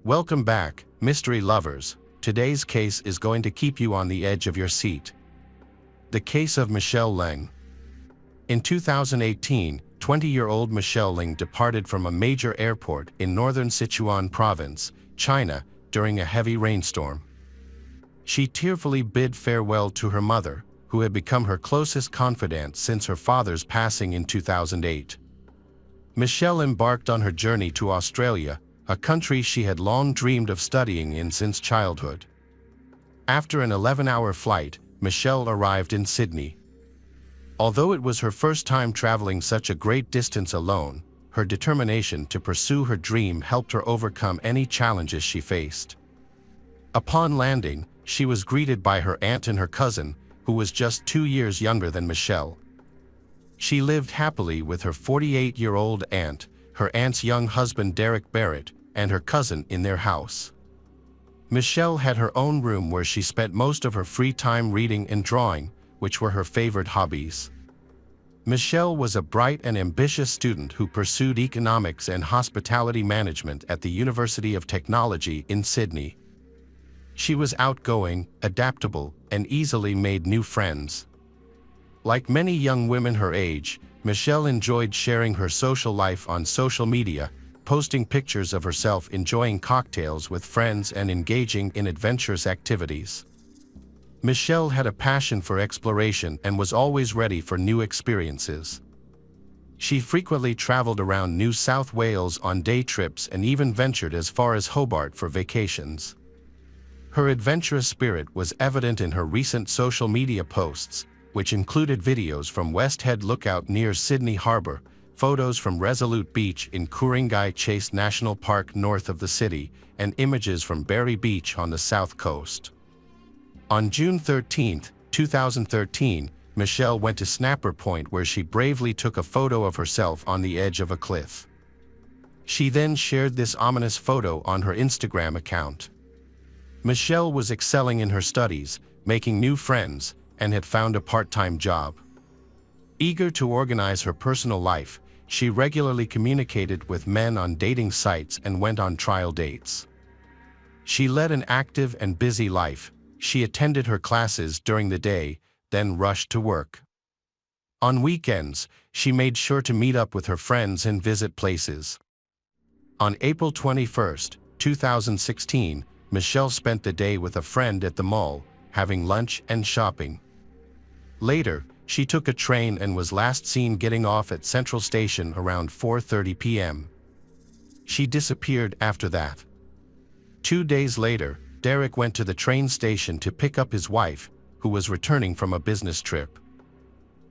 Welcome back, mystery lovers. Today's case is going to keep you on the edge of your seat. The case of Michelle Leng. In 2018, 20-year-old Michelle Leng departed from a major airport in northern Sichuan province, China, during a heavy rainstorm. She tearfully bid farewell to her mother, who had become her closest confidant since her father's passing in 2008. Michelle embarked on her journey to Australia, a country she had long dreamed of studying in since childhood. After an 11-hour flight, Michelle arrived in Sydney. Although it was her first time traveling such a great distance alone, her determination to pursue her dream helped her overcome any challenges she faced. Upon landing, she was greeted by her aunt and her cousin, who was just 2 years younger than Michelle. She lived happily with her 48-year-old aunt, her aunt's young husband Derek Barrett, and her cousin in their house. Michelle had her own room where she spent most of her free time reading and drawing, which were her favorite hobbies. Michelle was a bright and ambitious student who pursued economics and hospitality management at the University of Technology in Sydney. She was outgoing, adaptable, and easily made new friends. Like many young women her age, Michelle enjoyed sharing her social life on social media, posting pictures of herself enjoying cocktails with friends and engaging in adventurous activities. Michelle had a passion for exploration and was always ready for new experiences. She frequently traveled around New South Wales on day trips and even ventured as far as Hobart for vacations. Her adventurous spirit was evident in her recent social media posts, which included videos from West Head Lookout near Sydney Harbour, photos from Resolute Beach in Ku-ring-gai Chase National Park north of the city, and images from Berry Beach on the south coast. On June 13, 2013, Michelle went to Snapper Point where she bravely took a photo of herself on the edge of a cliff. She then shared this ominous photo on her Instagram account. Michelle was excelling in her studies, making new friends, and had found a part-time job. Eager to organize her personal life, she regularly communicated with men on dating sites and went on trial dates. She led an active and busy life. She attended her classes during the day, then rushed to work. On weekends, she made sure to meet up with her friends and visit places. On April 21, 2016, Michelle spent the day with a friend at the mall, having lunch and shopping. Later, she took a train and was last seen getting off at Central Station around 4:30 p.m. She disappeared after that. 2 days later, Derek went to the train station to pick up his wife, who was returning from a business trip.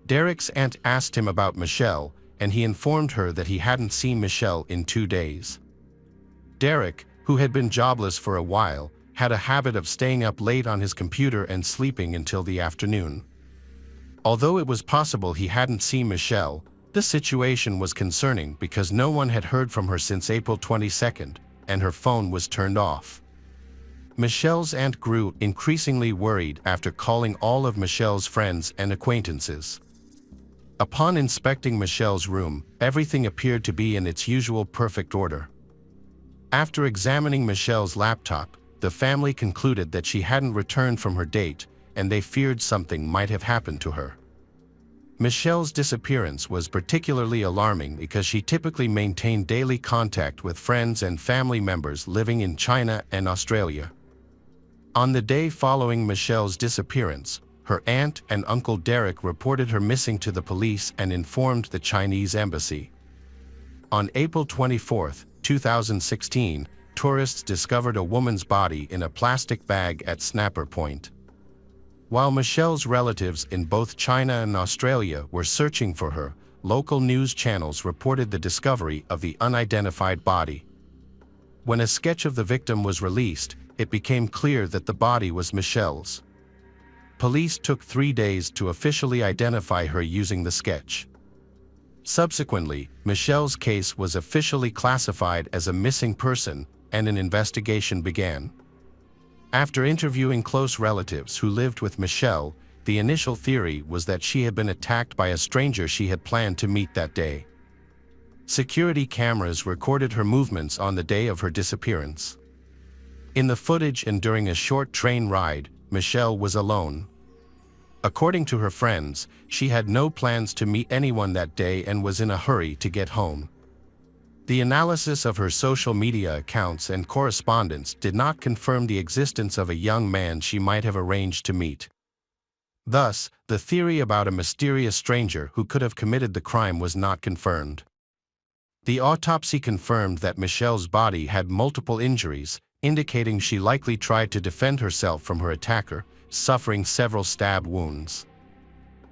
Derek's aunt asked him about Michelle, and he informed her that he hadn't seen Michelle in 2 days. Derek, who had been jobless for a while, had a habit of staying up late on his computer and sleeping until the afternoon. Although it was possible he hadn't seen Michelle, the situation was concerning because no one had heard from her since April 22, and her phone was turned off. Michelle's aunt grew increasingly worried after calling all of Michelle's friends and acquaintances. Upon inspecting Michelle's room, everything appeared to be in its usual perfect order. After examining Michelle's laptop, the family concluded that she hadn't returned from her date, and they feared something might have happened to her. Michelle's disappearance was particularly alarming because she typically maintained daily contact with friends and family members living in China and Australia. On the day following Michelle's disappearance, her aunt and uncle Derek reported her missing to the police and informed the Chinese embassy. On April 24, 2016, tourists discovered a woman's body in a plastic bag at Snapper Point. While Michelle's relatives in both China and Australia were searching for her, local news channels reported the discovery of the unidentified body. When a sketch of the victim was released, it became clear that the body was Michelle's. Police took 3 days to officially identify her using the sketch. Subsequently, Michelle's case was officially classified as a missing person, and an investigation began. After interviewing close relatives who lived with Michelle, the initial theory was that she had been attacked by a stranger she had planned to meet that day. Security cameras recorded her movements on the day of her disappearance. In the footage and during a short train ride, Michelle was alone. According to her friends, she had no plans to meet anyone that day and was in a hurry to get home. The analysis of her social media accounts and correspondence did not confirm the existence of a young man she might have arranged to meet. Thus, the theory about a mysterious stranger who could have committed the crime was not confirmed. The autopsy confirmed that Michelle's body had multiple injuries, indicating she likely tried to defend herself from her attacker, suffering several stab wounds.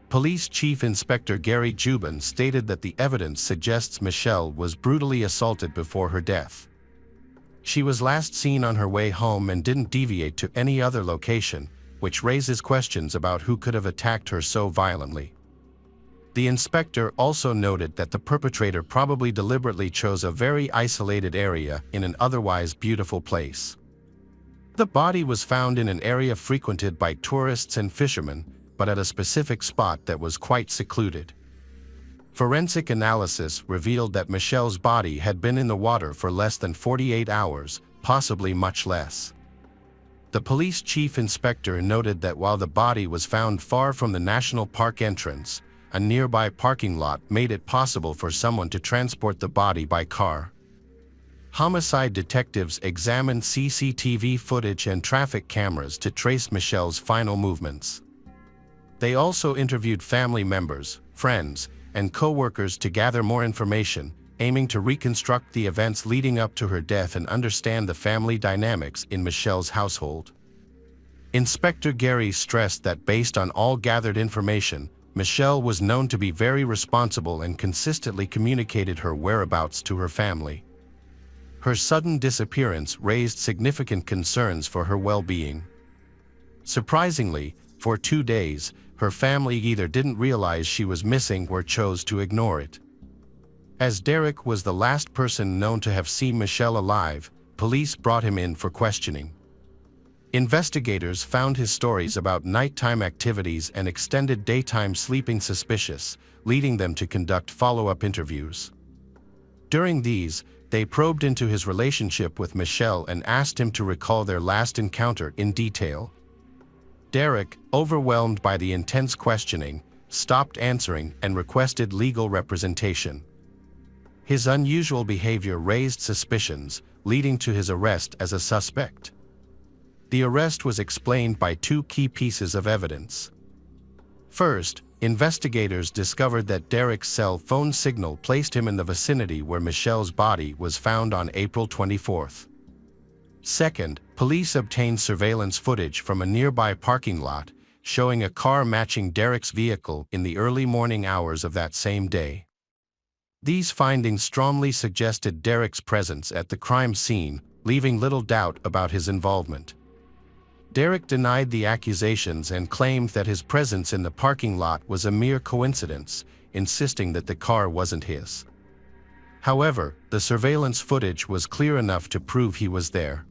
Police Chief Inspector Gary Jubin stated that the evidence suggests Michelle was brutally assaulted before her death. She was last seen on her way home and didn't deviate to any other location, which raises questions about who could have attacked her so violently. The inspector also noted that the perpetrator probably deliberately chose a very isolated area in an otherwise beautiful place. The body was found in an area frequented by tourists and fishermen, but at a specific spot that was quite secluded. Forensic analysis revealed that Michelle's body had been in the water for less than 48 hours, possibly much less. The police chief inspector noted that while the body was found far from the national park entrance, a nearby parking lot made it possible for someone to transport the body by car. Homicide detectives examined CCTV footage and traffic cameras to trace Michelle's final movements. They also interviewed family members, friends, and co-workers to gather more information, aiming to reconstruct the events leading up to her death and understand the family dynamics in Michelle's household. Inspector Gary stressed that based on all gathered information, Michelle was known to be very responsible and consistently communicated her whereabouts to her family. Her sudden disappearance raised significant concerns for her well-being. Surprisingly, for 2 days, her family either didn't realize she was missing or chose to ignore it. As Derek was the last person known to have seen Michelle alive, police brought him in for questioning. Investigators found his stories about nighttime activities and extended daytime sleeping suspicious, leading them to conduct follow-up interviews. During these, they probed into his relationship with Michelle and asked him to recall their last encounter in detail. Derek, overwhelmed by the intense questioning, stopped answering and requested legal representation. His unusual behavior raised suspicions, leading to his arrest as a suspect. The arrest was explained by 2 key pieces of evidence. First, investigators discovered that Derek's cell phone signal placed him in the vicinity where Michelle's body was found on April 24. Second, police obtained surveillance footage from a nearby parking lot, showing a car matching Derek's vehicle in the early morning hours of that same day. These findings strongly suggested Derek's presence at the crime scene, leaving little doubt about his involvement. Derek denied the accusations and claimed that his presence in the parking lot was a mere coincidence, insisting that the car wasn't his. However, the surveillance footage was clear enough to prove he was there.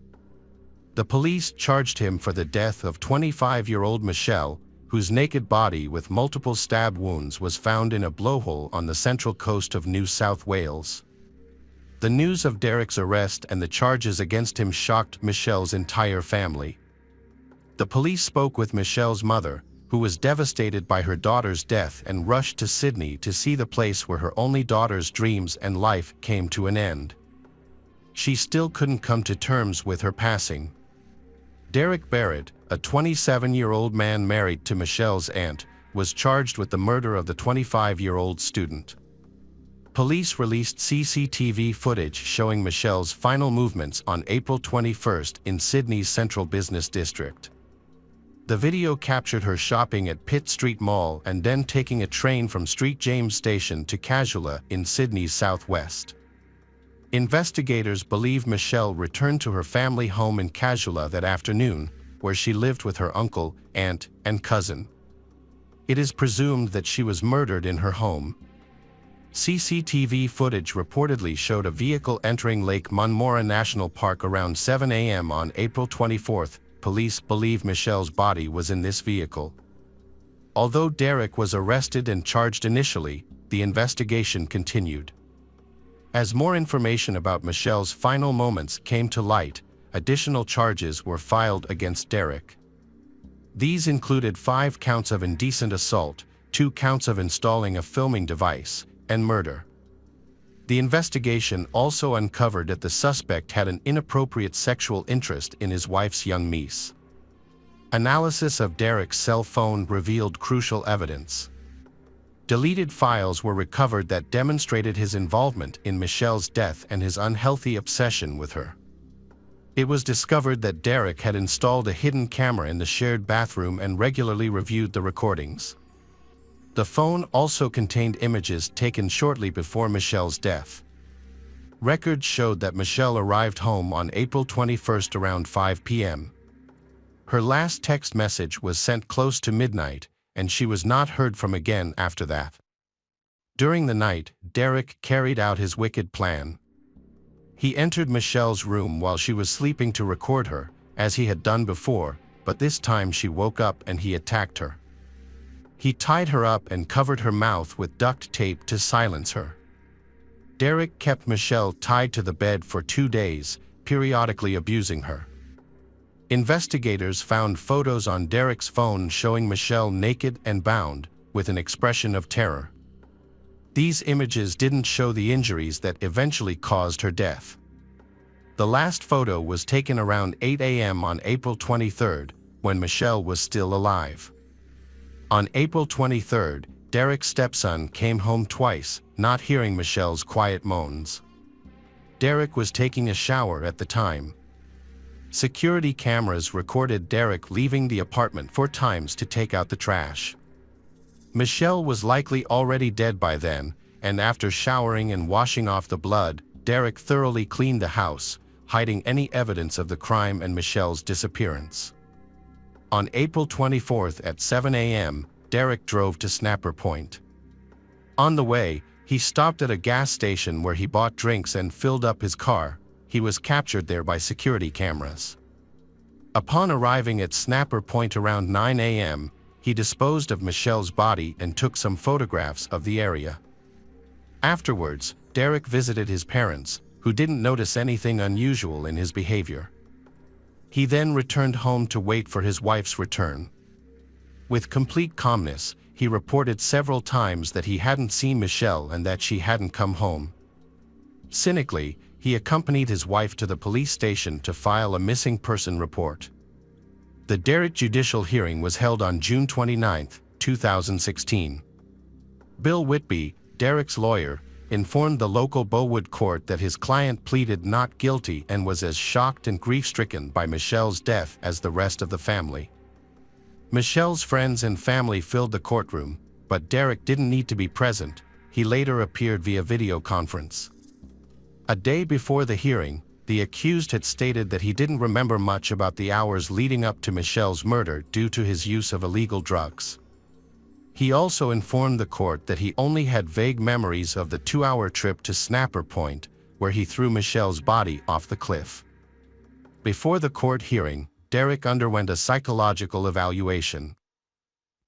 The police charged him for the death of 25-year-old Michelle, whose naked body with multiple stab wounds was found in a blowhole on the central coast of New South Wales. The news of Derek's arrest and the charges against him shocked Michelle's entire family. The police spoke with Michelle's mother, who was devastated by her daughter's death and rushed to Sydney to see the place where her only daughter's dreams and life came to an end. She still couldn't come to terms with her passing. Derek Barrett, a 27-year-old man married to Michelle's aunt, was charged with the murder of the 25-year-old student. Police released CCTV footage showing Michelle's final movements on April 21 in Sydney's central business district. The video captured her shopping at Pitt Street Mall and then taking a train from St James Station to Casula in Sydney's southwest. Investigators believe Michelle returned to her family home in Casula that afternoon, where she lived with her uncle, aunt, and cousin. It is presumed that she was murdered in her home. CCTV footage reportedly showed a vehicle entering Lake Munmora National Park around 7 a.m. on April 24. Police believe Michelle's body was in this vehicle. Although Derek was arrested and charged initially, the investigation continued. As more information about Michelle's final moments came to light, additional charges were filed against Derek. These included 5 counts of indecent assault, 2 counts of installing a filming device, and murder. The investigation also uncovered that the suspect had an inappropriate sexual interest in his wife's young niece. Analysis of Derek's cell phone revealed crucial evidence. Deleted files were recovered that demonstrated his involvement in Michelle's death and his unhealthy obsession with her. It was discovered that Derek had installed a hidden camera in the shared bathroom and regularly reviewed the recordings. The phone also contained images taken shortly before Michelle's death. Records showed that Michelle arrived home on April 21 around 5 p.m. Her last text message was sent close to midnight, and she was not heard from again after that. During the night, Derek carried out his wicked plan. He entered Michelle's room while she was sleeping to record her, as he had done before, but this time she woke up and he attacked her. He tied her up and covered her mouth with duct tape to silence her. Derek kept Michelle tied to the bed for 2 days, periodically abusing her. Investigators found photos on Derek's phone showing Michelle naked and bound, with an expression of terror. These images didn't show the injuries that eventually caused her death. The last photo was taken around 8 a.m. on April 23, when Michelle was still alive. On April 23, Derek's stepson came home twice, not hearing Michelle's quiet moans. Derek was taking a shower at the time. Security cameras recorded Derek leaving the apartment 4 times to take out the trash. Michelle was likely already dead by then, and after showering and washing off the blood, Derek thoroughly cleaned the house, hiding any evidence of the crime and Michelle's disappearance. On April 24 at 7 a.m., Derek drove to Snapper Point. On the way, he stopped at a gas station where he bought drinks and filled up his car. He was captured there by security cameras. Upon arriving at Snapper Point around 9 a.m., he disposed of Michelle's body and took some photographs of the area. Afterwards, Derek visited his parents, who didn't notice anything unusual in his behavior. He then returned home to wait for his wife's return. With complete calmness, he reported several times that he hadn't seen Michelle and that she hadn't come home. Cynically, he accompanied his wife to the police station to file a missing person report. The Derek judicial hearing was held on June 29, 2016. Bill Whitby, Derek's lawyer, informed the local Bowood court that his client pleaded not guilty and was as shocked and grief-stricken by Michelle's death as the rest of the family. Michelle's friends and family filled the courtroom, but Derek didn't need to be present. He later appeared via video conference. A day before the hearing, the accused had stated that he didn't remember much about the hours leading up to Michelle's murder due to his use of illegal drugs. He also informed the court that he only had vague memories of the 2-hour trip to Snapper Point, where he threw Michelle's body off the cliff. Before the court hearing, Derek underwent a psychological evaluation.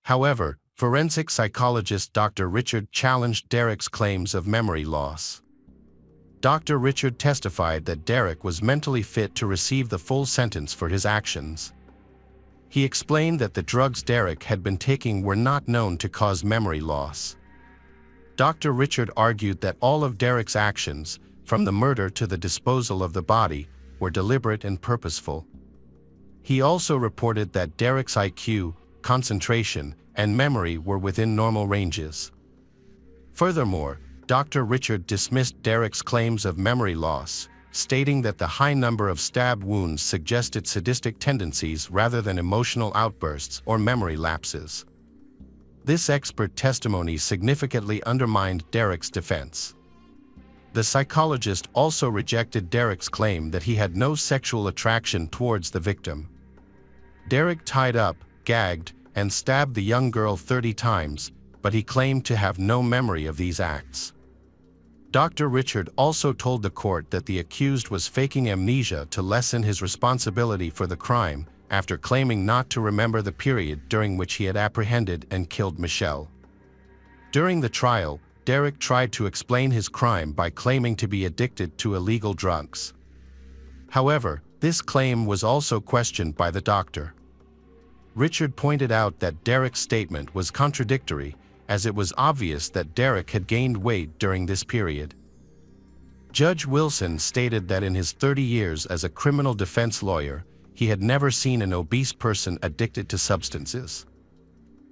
However, forensic psychologist Dr. Richard challenged Derek's claims of memory loss. Dr. Richard testified that Derek was mentally fit to receive the full sentence for his actions. He explained that the drugs Derek had been taking were not known to cause memory loss. Dr. Richard argued that all of Derek's actions, from the murder to the disposal of the body, were deliberate and purposeful. He also reported that Derek's IQ, concentration, and memory were within normal ranges. Furthermore, Dr. Richard dismissed Derek's claims of memory loss, stating that the high number of stab wounds suggested sadistic tendencies rather than emotional outbursts or memory lapses. This expert testimony significantly undermined Derek's defense. The psychologist also rejected Derek's claim that he had no sexual attraction towards the victim. Derek tied up, gagged, and stabbed the young girl 30 times, but he claimed to have no memory of these acts. Dr. Richard also told the court that the accused was faking amnesia to lessen his responsibility for the crime, after claiming not to remember the period during which he had apprehended and killed Michelle. During the trial, Derek tried to explain his crime by claiming to be addicted to illegal drugs. However, This claim was also questioned by the doctor. Richard pointed out that Derek's statement was contradictory, as it was obvious that Derek had gained weight during this period. Judge Wilson stated that in his 30 years as a criminal defense lawyer, he had never seen an obese person addicted to substances.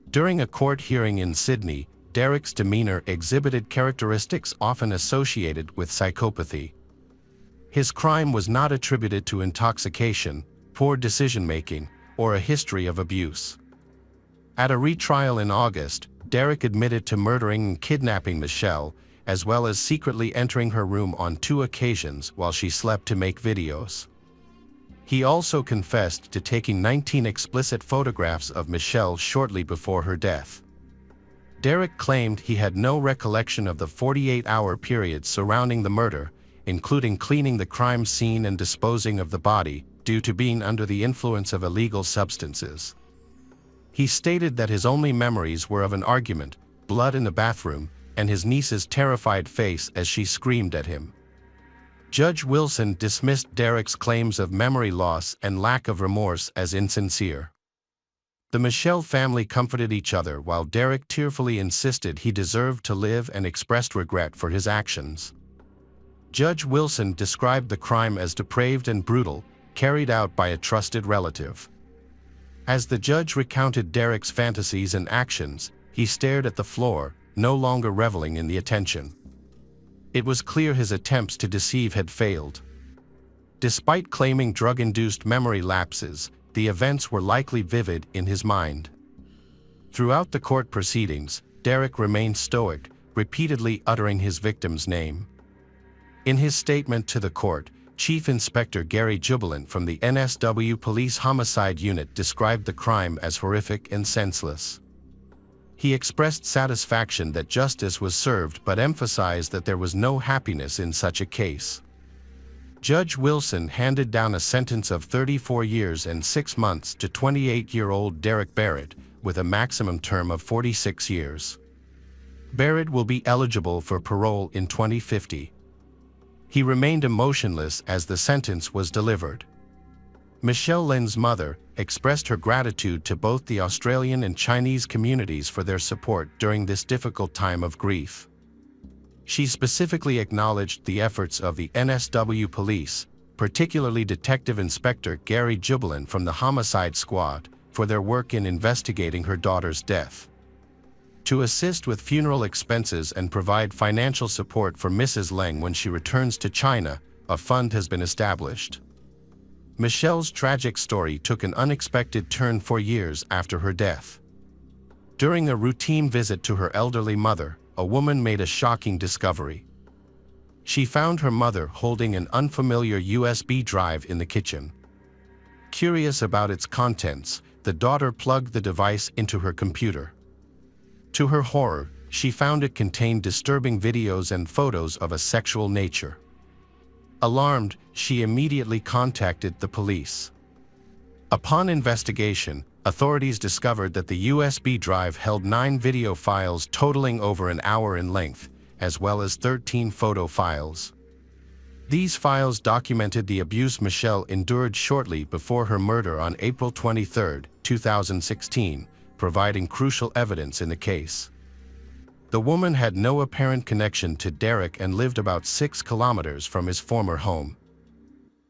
During a court hearing in Sydney, Derek's demeanor exhibited characteristics often associated with psychopathy. His crime was not attributed to intoxication, poor decision-making, or a history of abuse. At a retrial in August, Derek admitted to murdering and kidnapping Michelle, as well as secretly entering her room on 2 occasions while she slept to make videos. He also confessed to taking 19 explicit photographs of Michelle shortly before her death. Derek claimed he had no recollection of the 48-hour period surrounding the murder, including cleaning the crime scene and disposing of the body, due to being under the influence of illegal substances. He stated that his only memories were of an argument, blood in the bathroom, and his niece's terrified face as she screamed at him. Judge Wilson dismissed Derek's claims of memory loss and lack of remorse as insincere. The Michelle family comforted each other while Derek tearfully insisted he deserved to live and expressed regret for his actions. Judge Wilson described the crime as depraved and brutal, carried out by a trusted relative. As the judge recounted Derek's fantasies and actions, he stared at the floor, no longer reveling in the attention. It was clear his attempts to deceive had failed. Despite claiming drug-induced memory lapses, the events were likely vivid in his mind. Throughout the court proceedings, Derek remained stoic, repeatedly uttering his victim's name. In his statement to the court, Chief Inspector Gary Jubilant from the NSW Police Homicide Unit described the crime as horrific and senseless. He expressed satisfaction that justice was served but emphasized that there was no happiness in such a case. Judge Wilson handed down a sentence of 34 years and 6 months to 28-year-old Derek Barrett, with a maximum term of 46 years. Barrett will be eligible for parole in 2050. He remained emotionless as the sentence was delivered. Michelle Lynn's mother expressed her gratitude to both the Australian and Chinese communities for their support during this difficult time of grief. She specifically acknowledged the efforts of the NSW police, particularly Detective Inspector Gary Jubilant from the Homicide Squad, for their work in investigating her daughter's death. To assist with funeral expenses and provide financial support for Mrs. Leng when she returns to China, a fund has been established. Michelle's tragic story took an unexpected turn 4 years after her death. During a routine visit to her elderly mother, a woman made a shocking discovery. She found her mother holding an unfamiliar USB drive in the kitchen. Curious about its contents, the daughter plugged the device into her computer. To her horror, she found it contained disturbing videos and photos of a sexual nature. Alarmed, she immediately contacted the police. Upon investigation, authorities discovered that the USB drive held 9 video files totaling over an hour in length, as well as 13 photo files. These files documented the abuse Michelle endured shortly before her murder on April 23, 2016, providing crucial evidence in the case. The woman had no apparent connection to Derek and lived about 6 kilometers from his former home.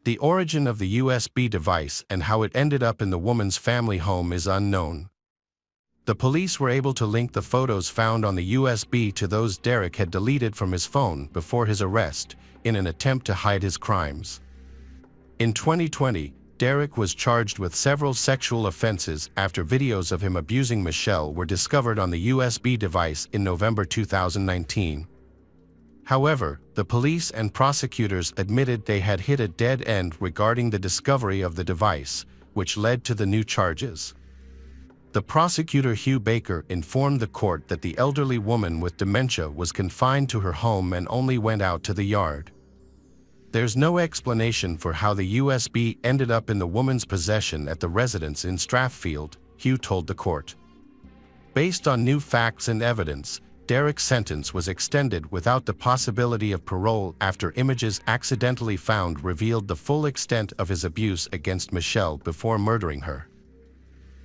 The origin of the USB device and how it ended up in the woman's family home is unknown. The police were able to link the photos found on the USB to those Derek had deleted from his phone before his arrest, in an attempt to hide his crimes. In 2020, Derek was charged with several sexual offenses after videos of him abusing Michelle were discovered on the USB device in November 2019. However, the police and prosecutors admitted they had hit a dead end regarding the discovery of the device, which led to the new charges. The prosecutor Hugh Baker informed the court that the elderly woman with dementia was confined to her home and only went out to the yard. There's no explanation for how the USB ended up in the woman's possession at the residence in Strathfield, Hugh told the court. Based on new facts and evidence, Derek's sentence was extended without the possibility of parole after images accidentally found revealed the full extent of his abuse against Michelle before murdering her.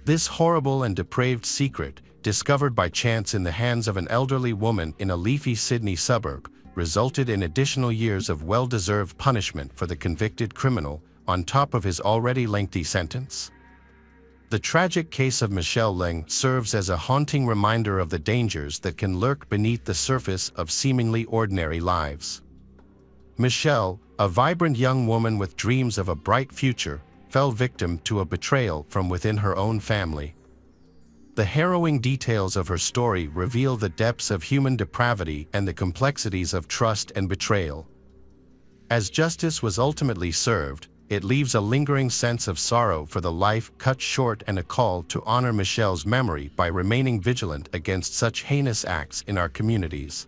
This horrible and depraved secret, discovered by chance in the hands of an elderly woman in a leafy Sydney suburb, resulted in additional years of well-deserved punishment for the convicted criminal, on top of his already lengthy sentence. The tragic case of Michelle Leng serves as a haunting reminder of the dangers that can lurk beneath the surface of seemingly ordinary lives. Michelle, a vibrant young woman with dreams of a bright future, fell victim to a betrayal from within her own family. The harrowing details of her story reveal the depths of human depravity and the complexities of trust and betrayal. As justice was ultimately served, it leaves a lingering sense of sorrow for the life cut short and a call to honor Michelle's memory by remaining vigilant against such heinous acts in our communities.